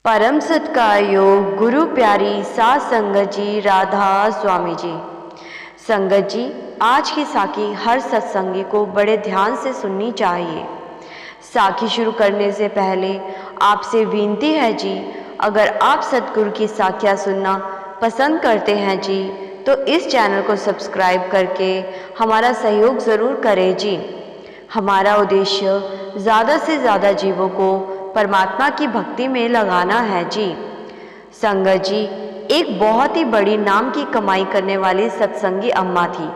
परम सत्कार योग गुरु प्यारी सात संगत जी राधा स्वामी जी। संगत जी, आज की साखी हर सत्संगी को बड़े ध्यान से सुननी चाहिए। साखी शुरू करने से पहले आपसे विनती है जी, अगर आप सतगुरु की साखियाँ सुनना पसंद करते हैं जी तो इस चैनल को सब्सक्राइब करके हमारा सहयोग ज़रूर करें जी। हमारा उद्देश्य ज़्यादा से ज़्यादा जीवों को परमात्मा की भक्ति में लगाना है जी। संगत जी, एक बहुत ही बड़ी नाम की कमाई करने वाली सत्संगी अम्मा थी,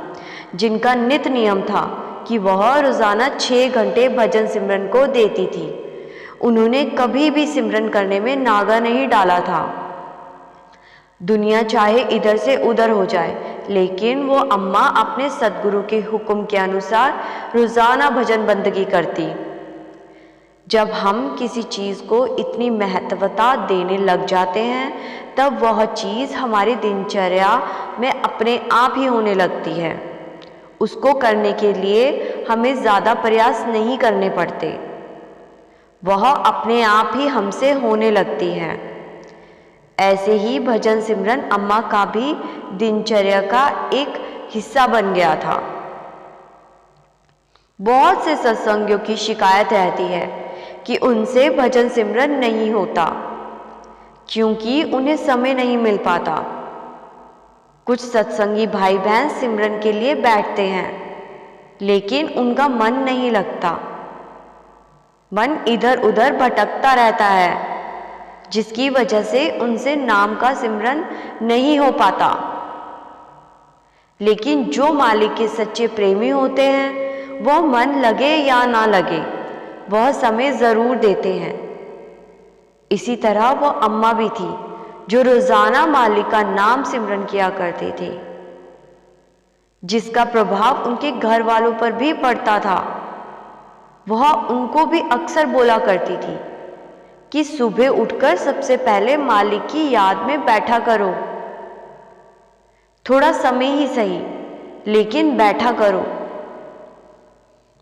जिनका नित नियम था कि वह रोज़ाना 6 घंटे भजन सिमरन को देती थी। उन्होंने कभी भी सिमरन करने में नागा नहीं डाला था। दुनिया चाहे इधर से उधर हो जाए, लेकिन वो अम्मा अपने सद्गुरु के हुक्म के अनुसार रोज़ाना भजन बंदगी करती। जब हम किसी चीज़ को इतनी महत्वता देने लग जाते हैं, तब वह चीज़ हमारी दिनचर्या में अपने आप ही होने लगती है। उसको करने के लिए हमें ज़्यादा प्रयास नहीं करने पड़ते, वह अपने आप ही हमसे होने लगती है। ऐसे ही भजन सिमरन अम्मा का भी दिनचर्या का एक हिस्सा बन गया था। बहुत से सत्संगियों की शिकायत रहती है कि उनसे भजन सिमरन नहीं होता, क्योंकि उन्हें समय नहीं मिल पाता। कुछ सत्संगी भाई बहन सिमरन के लिए बैठते हैं, लेकिन उनका मन नहीं लगता। मन इधर उधर भटकता रहता है, जिसकी वजह से उनसे नाम का सिमरन नहीं हो पाता। लेकिन जो मालिक के सच्चे प्रेमी होते हैं, वह मन लगे या ना लगे, वह समय ज़रूर देते हैं। इसी तरह वह अम्मा भी थी, जो रोज़ाना मालिक का नाम सिमरन किया करते थे, जिसका प्रभाव उनके घर वालों पर भी पड़ता था। वह उनको भी अक्सर बोला करती थी कि सुबह उठकर सबसे पहले मालिक की याद में बैठा करो। थोड़ा समय ही सही, लेकिन बैठा करो।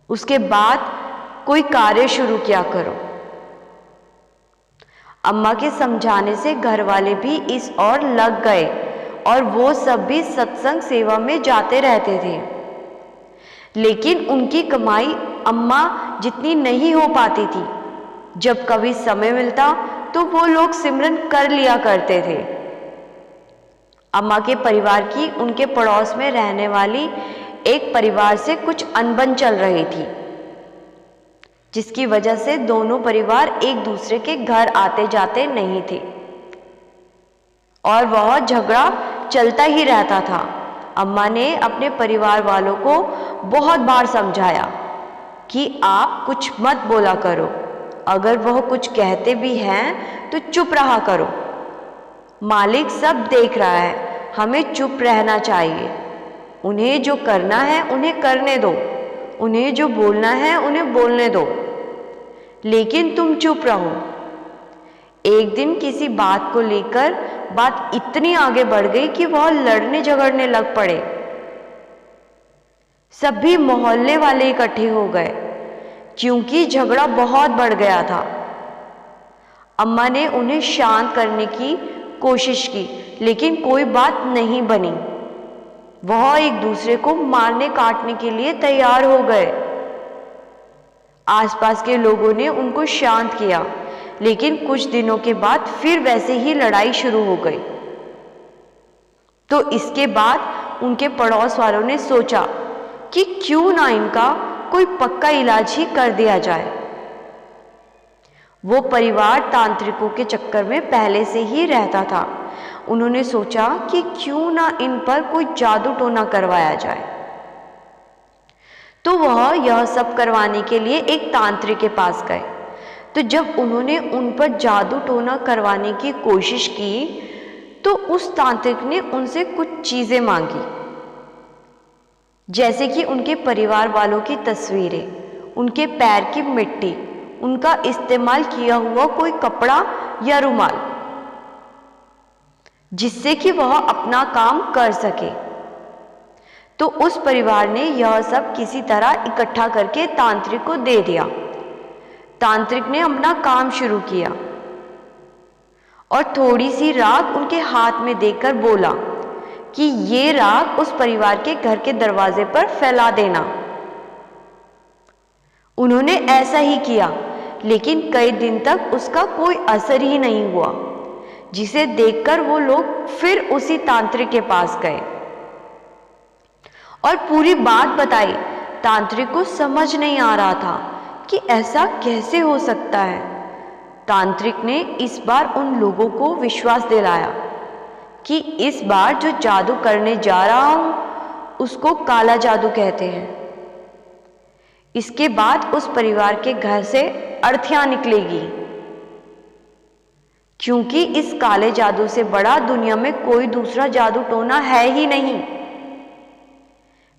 उसके बाद कोई कार्य शुरू किया करो। अम्मा के समझाने से घर वाले भी इस ओर लग गए और वो सब भी सत्संग सेवा में जाते रहते थे। लेकिन उनकी कमाई अम्मा जितनी नहीं हो पाती थी। जब कभी समय मिलता तो वो लोग सिमरन कर लिया करते थे। अम्मा के परिवार की उनके पड़ोस में रहने वाली एक परिवार से कुछ अनबन चल रही थी, जिसकी वजह से दोनों परिवार एक दूसरे के घर आते जाते नहीं थे और वह झगड़ा चलता ही रहता था। अम्मा ने अपने परिवार वालों को बहुत बार समझाया कि आप कुछ मत बोला करो, अगर वह कुछ कहते भी हैं तो चुप रहा करो। मालिक सब देख रहा है, हमें चुप रहना चाहिए। उन्हें जो करना है उन्हें करने दो, उन्हें जो बोलना है उन्हें बोलने दो, लेकिन तुम चुप रहो। एक दिन किसी बात को लेकर बात इतनी आगे बढ़ गई कि वह लड़ने झगड़ने लग पड़े। सभी मोहल्ले वाले इकट्ठे हो गए, क्योंकि झगड़ा बहुत बढ़ गया था। अम्मा ने उन्हें शांत करने की कोशिश की, लेकिन कोई बात नहीं बनी। वह एक दूसरे को मारने काटने के लिए तैयार हो गए। आसपास के लोगों ने उनको शांत किया, लेकिन कुछ दिनों के बाद फिर वैसे ही लड़ाई शुरू हो गई। तो इसके बाद उनके पड़ोस वालों ने सोचा कि क्यों ना इनका कोई पक्का इलाज ही कर दिया जाए। वो परिवार तांत्रिकों के चक्कर में पहले से ही रहता था। उन्होंने सोचा कि क्यों ना इन पर कोई जादू टोना करवाया जाए। तो वह यह सब करवाने के लिए एक तांत्रिक के पास गए। तो जब उन्होंने उन पर जादू टोना करवाने की कोशिश की, तो उस तांत्रिक ने उनसे कुछ चीजें मांगी, जैसे कि उनके परिवार वालों की तस्वीरें, उनके पैर की मिट्टी, उनका इस्तेमाल किया हुआ कोई कपड़ा या रुमाल, जिससे कि वह अपना काम कर सके। तो उस परिवार ने यह सब किसी तरह इकट्ठा करके तांत्रिक को दे दिया। तांत्रिक ने अपना काम शुरू किया। और थोड़ी सी राख उनके हाथ में देकर बोला कि ये राख उस परिवार के घर के दरवाजे पर फैला देना। उन्होंने ऐसा ही किया, लेकिन कई दिन तक उसका कोई असर ही नहीं हुआ, जिसे देखकर वो लोग फिर उसी तांत्रिक के पास गए और पूरी बात बताई। तांत्रिक को समझ नहीं आ रहा था कि ऐसा कैसे हो सकता है। तांत्रिक ने इस बार उन लोगों को विश्वास दिलाया कि इस बार जो जादू करने जा रहा हूं उसको काला जादू कहते हैं। इसके बाद उस परिवार के घर से अर्थियां निकलेगी, क्योंकि इस काले जादू से बड़ा दुनिया में कोई दूसरा जादू टोना है ही नहीं।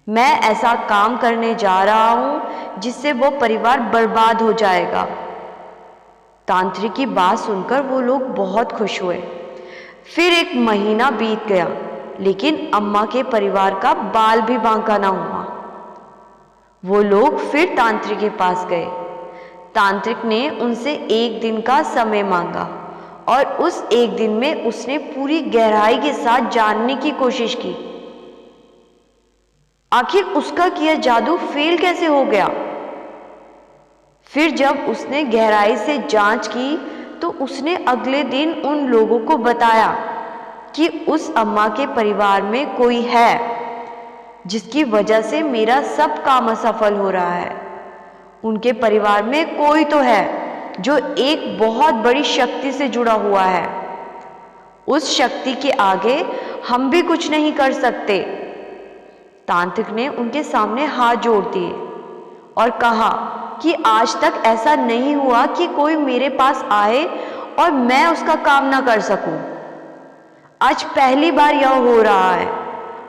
मैं ऐसा काम करने जा रहा हूं जिससे वो परिवार बर्बाद हो जाएगा। तांत्रिक की बात सुनकर वो लोग बहुत खुश हुए। फिर 1 महीना बीत गया, लेकिन अम्मा के परिवार का बाल भी बांका ना हुआ। वो लोग फिर तांत्रिक के पास गए। तांत्रिक ने उनसे 1 दिन का समय मांगा और उस 1 दिन में उसने पूरी गहराई के साथ जानने की कोशिश की आखिर उसका किया जादू फेल कैसे हो गया। फिर जब उसने गहराई से जांच की तो उसने अगले दिन उन लोगों को बताया कि उस अम्मा के परिवार में कोई है जिसकी वजह से मेरा सब काम असफल हो रहा है। उनके परिवार में कोई तो है जो एक बहुत बड़ी शक्ति से जुड़ा हुआ है। उस शक्ति के आगे हम भी कुछ नहीं कर सकते। तांत्रिक ने उनके सामने हाथ जोड़ दिए और कहा कि आज तक ऐसा नहीं हुआ कि कोई मेरे पास आए और मैं उसका काम ना कर सकूं। आज पहली बार यह हो रहा है।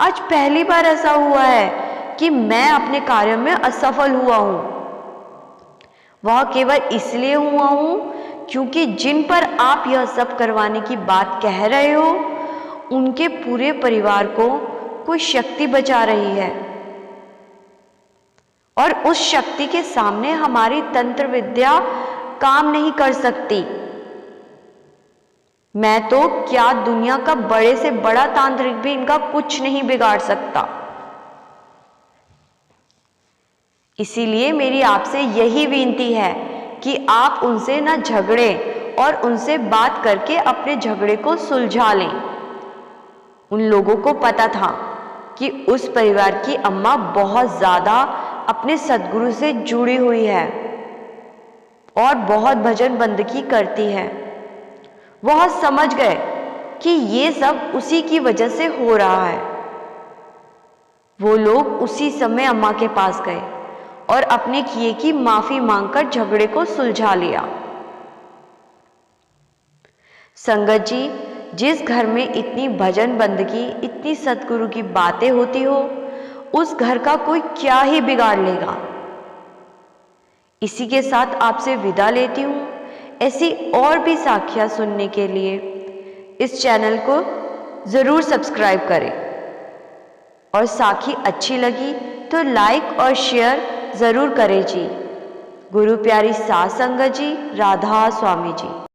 आज पहली बार ऐसा हुआ है कि मैं अपने कार्य में असफल हुआ हूं। वह केवल इसलिए हुआ हूं क्योंकि जिन पर आप यह सब करवाने की बात कह रहे हो उनके पूरे परिवार को कोई शक्ति बचा रही है और उस शक्ति के सामने हमारी तंत्र विद्या काम नहीं कर सकती। मैं तो क्या दुनिया का बड़े से बड़ा तांत्रिक भी इनका कुछ नहीं बिगाड़ सकता। इसीलिए मेरी आपसे यही विनती है कि आप उनसे न झगड़ें और उनसे बात करके अपने झगड़े को सुलझा लें। उन लोगों को पता था कि उस परिवार की अम्मा बहुत ज्यादा अपने सद्गुरु से जुड़ी हुई है और बहुत भजन बंदगी करती है। वह समझ गए कि ये सब उसी की वजह से हो रहा है। वो लोग उसी समय अम्मा के पास गए और अपने किए की माफी मांगकर झगड़े को सुलझा लिया। संगत जी, जिस घर में इतनी भजन बंदगी, इतनी सतगुरु की बातें होती हो, उस घर का कोई क्या ही बिगाड़ लेगा। इसी के साथ आपसे विदा लेती हूँ। ऐसी और भी साखियाँ सुनने के लिए इस चैनल को ज़रूर सब्सक्राइब करें और साखी अच्छी लगी तो लाइक और शेयर ज़रूर करें जी। गुरु प्यारी सास संगत जी, राधा स्वामी जी।